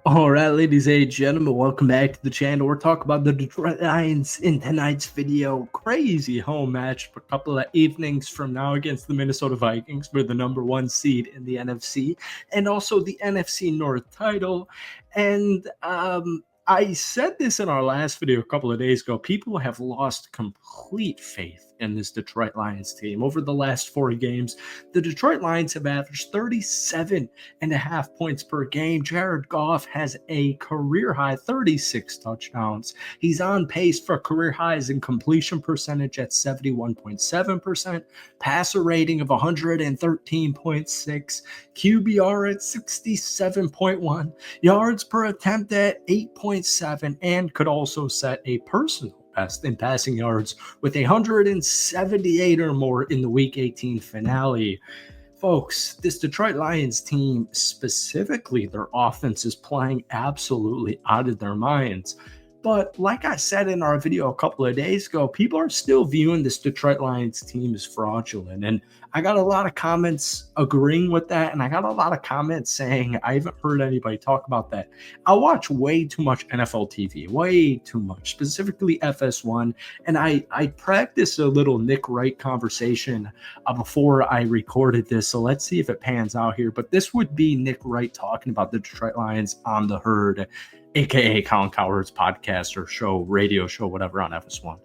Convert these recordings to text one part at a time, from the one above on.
All right, ladies and gentlemen, welcome back to the channel. We're talking about the Detroit Lions in tonight's video. Crazy home match for a couple of evenings from now against the Minnesota Vikings for the #1 seed in the NFC and also the NFC North title. And I said this in our last video a couple of days ago. People have lost complete faith in this Detroit Lions team. Over the last 4 games, the Detroit Lions have averaged 37.5 points per game. Jared Goff has a career high 36 touchdowns. He's on pace for career highs in completion percentage at 71.7%, passer rating of 113.6, QBR at 67.1, yards per attempt at 8.7, and could also set a personal best in passing yards with 178 or more in the Week 18 finale. Folks, this Detroit Lions team, specifically their offense, is playing absolutely out of their minds. But like I said in our video a couple of days ago, people are still viewing this Detroit Lions team as fraudulent. And I got a lot of comments agreeing with that. And I got a lot of comments saying I haven't heard anybody talk about that. I watch way too much NFL TV, way too much, specifically FS1. And I practiced a little Nick Wright conversation before I recorded this. So let's see if it pans out here. But this would be Nick Wright talking about the Detroit Lions on the Herd, aka Colin Cowherd's podcast or show, radio show, whatever, on FS1.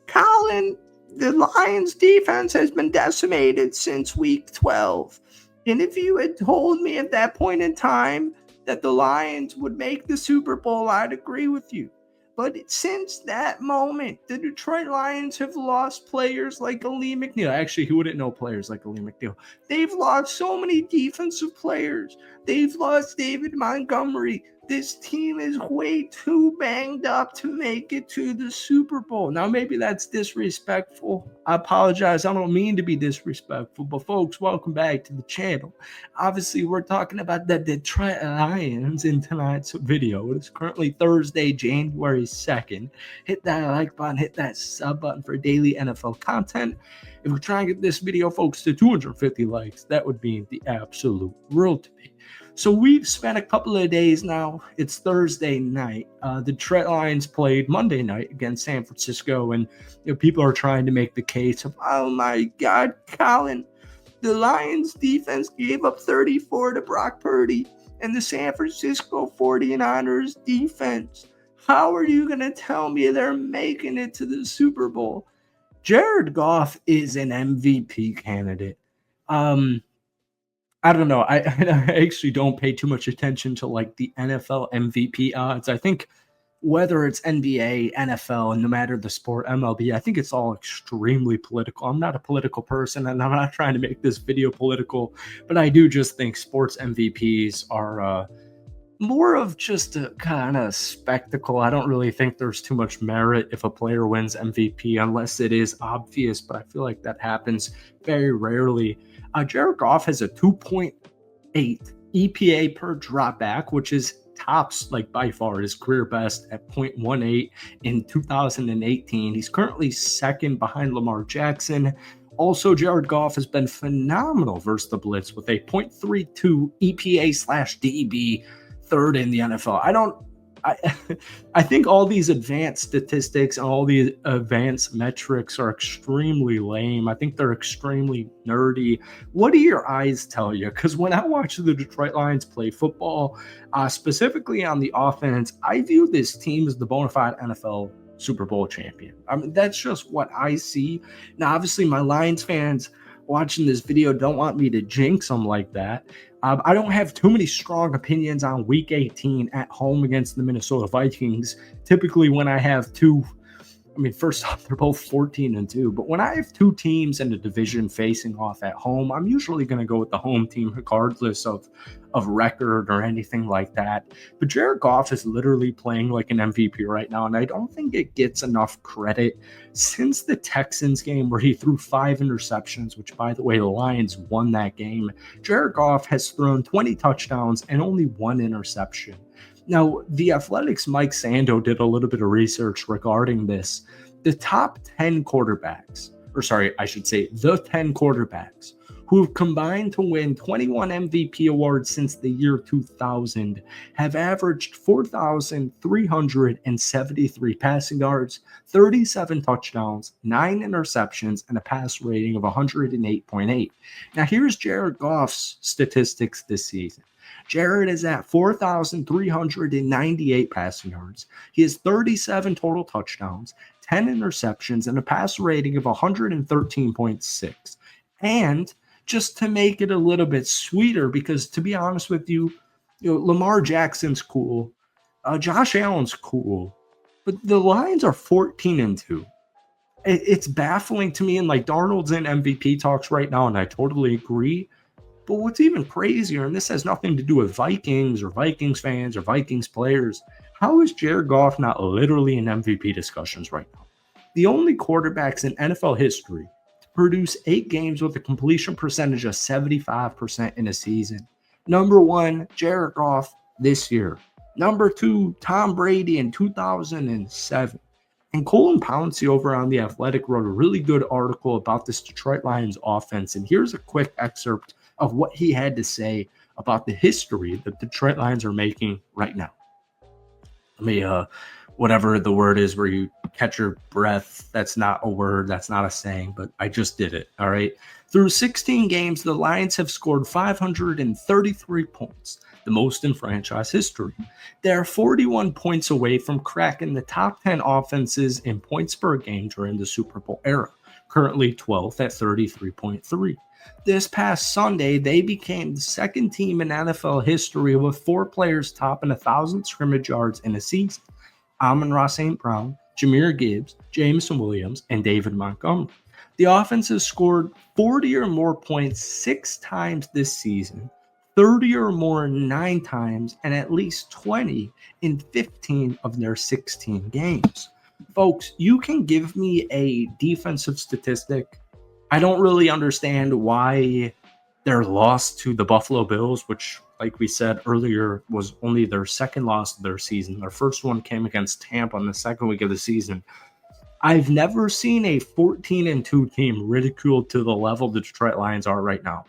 Colin, the Lions defense has been decimated since week 12. And if you had told me at that point in time that the Lions would make the Super Bowl, I'd agree with you. But since that moment, the Detroit Lions have lost players like Ali McNeil. Actually, who wouldn't know players like Ali McNeil? They've lost so many defensive players. They've lost David Montgomery. This team is way too banged up to make it to the Super Bowl. Now, maybe that's disrespectful. I apologize. I don't mean to be disrespectful. But, folks, welcome back to the channel. Obviously, we're talking about the Detroit Lions in tonight's video. It is currently Thursday, January 2nd. Hit that like button. Hit that sub button for daily NFL content. If we try and get this video, folks, to 250 likes, that would be the absolute world to me. So we've spent a couple of days now. It's Thursday night. The Detroit Lions played Monday night against San Francisco, and people are trying to make the case of, oh my God, Colin, the Lions defense gave up 34 to Brock Purdy and the San Francisco 49ers defense. How are you going to tell me they're making it to the Super Bowl? Jared Goff is an MVP candidate. I don't know. I actually don't pay too much attention to like the NFL MVP odds. I think whether it's NBA, NFL, and no matter the sport, MLB, I think it's all extremely political. I'm not a political person, and I'm not trying to make this video political, but I do just think sports MVPs are more of just a kind of spectacle. I don't really think there's too much merit if a player wins MVP unless it is obvious, but I feel like that happens very rarely. Jared Goff has a 2.8 EPA per dropback, which is tops like by far his career best at 0.18 in 2018. He's currently second behind Lamar Jackson. Also, Jared Goff has been phenomenal versus the blitz with a 0.32 EPA/DB, third in the NFL. I think all these advanced statistics and all these advanced metrics are extremely lame. I think they're extremely nerdy. What do your eyes tell you? Because when I watch the Detroit Lions play football, specifically on the offense, I view this team as the bona fide NFL Super Bowl champion. I mean, that's just what I see. Now, obviously, my Lions fans watching this video don't want me to jinx them like that. I don't have too many strong opinions on Week 18 at home against the Minnesota Vikings. Typically, when I have two, first off, they're both 14-2, but when I have two teams in the division facing off at home, I'm usually going to go with the home team regardless of record or anything like that. But Jared Goff is literally playing like an MVP right now, and I don't think it gets enough credit. Since the Texans game where he threw 5 interceptions, which, by the way, the Lions won that game, Jared Goff has thrown 20 touchdowns and only 1 interception. Now, the Athletics' Mike Sando did a little bit of research regarding this. The top 10 quarterbacks, the 10 quarterbacks who've combined to win 21 MVP awards since the year 2000, have averaged 4,373 passing yards, 37 touchdowns, 9 interceptions, and a pass rating of 108.8. Now, here's Jared Goff's statistics this season. Jared is at 4,398 passing yards. He has 37 total touchdowns, 10 interceptions, and a pass rating of 113.6. And just to make it a little bit sweeter, because to be honest with you, Lamar Jackson's cool, Josh Allen's cool, but the Lions are 14-2. It's baffling to me, and like Darnold's in MVP talks right now, and I totally agree. But what's even crazier, and this has nothing to do with Vikings or Vikings fans or Vikings players, how is Jared Goff not literally in MVP discussions right now? The only quarterbacks in NFL history to produce 8 games with a completion percentage of 75% in a season. Number 1, Jared Goff this year. Number 2, Tom Brady in 2007. And Colin Pouncy over on The Athletic wrote a really good article about this Detroit Lions offense. And here's a quick excerpt of what he had to say about the history that the Detroit Lions are making right now. Let me, whatever the word is where you catch your breath, that's not a word, that's not a saying, but I just did it, all right? Through 16 games, the Lions have scored 533 points, the most in franchise history. They are 41 points away from cracking the top 10 offenses in points per game during the Super Bowl era, currently 12th at 33.3. This past Sunday, they became the second team in NFL history with 4 players topping 1,000 scrimmage yards in a season. Amon-Ra St. Brown, Jahmyr Gibbs, Jameson Williams, and David Montgomery. The offense has scored 40 or more points 6 times this season, 30 or more 9 times, and at least 20 in 15 of their 16 games. Folks, you can give me a defensive statistic. I don't really understand why their loss to the Buffalo Bills, which, like we said earlier, was only their second loss of their season. Their first one came against Tampa in the second week of the season. I've never seen a 14-2 team ridiculed to the level the Detroit Lions are right now.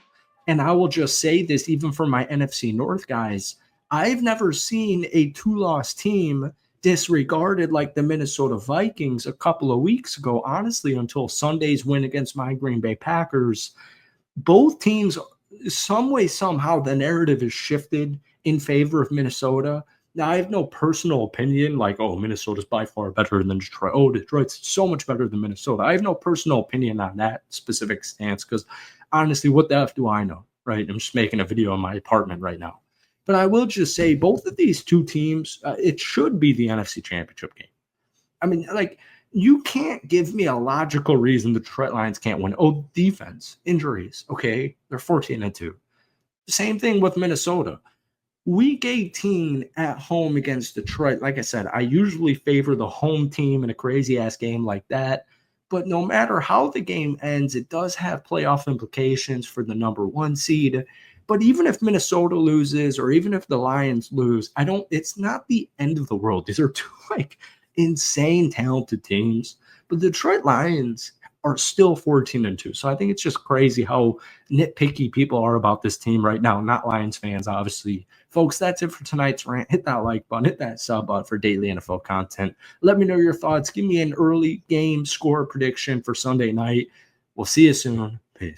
And I will just say this, even for my NFC North guys, I've never seen a 2-loss team disregarded like the Minnesota Vikings a couple of weeks ago, honestly, until Sunday's win against my Green Bay Packers. Both teams, some way, somehow, the narrative is shifted in favor of Minnesota. Now, I have no personal opinion like, oh, Minnesota's by far better than Detroit. Oh, Detroit's so much better than Minnesota. I have no personal opinion on that specific stance because, honestly, what the F do I know, right? I'm just making a video in my apartment right now. But I will just say both of these two teams, it should be the NFC Championship game. I mean, like, you can't give me a logical reason the Detroit Lions can't win. Oh, defense, injuries. Okay, they're 14-2. Same thing with Minnesota. Week 18 at home against Detroit. Like I said, I usually favor the home team in a crazy-ass game like that. But no matter how the game ends, it does have playoff implications for the number 1 seed. But even if Minnesota loses or even if the Lions lose, it's not the end of the world. These are two insane talented teams. But the Detroit Lions are still 14-2. So I think it's just crazy how nitpicky people are about this team right now. Not Lions fans, obviously. Folks, that's it for tonight's rant. Hit that like button, hit that sub button for daily NFL content. Let me know your thoughts. Give me an early game score prediction for Sunday night. We'll see you soon. Peace.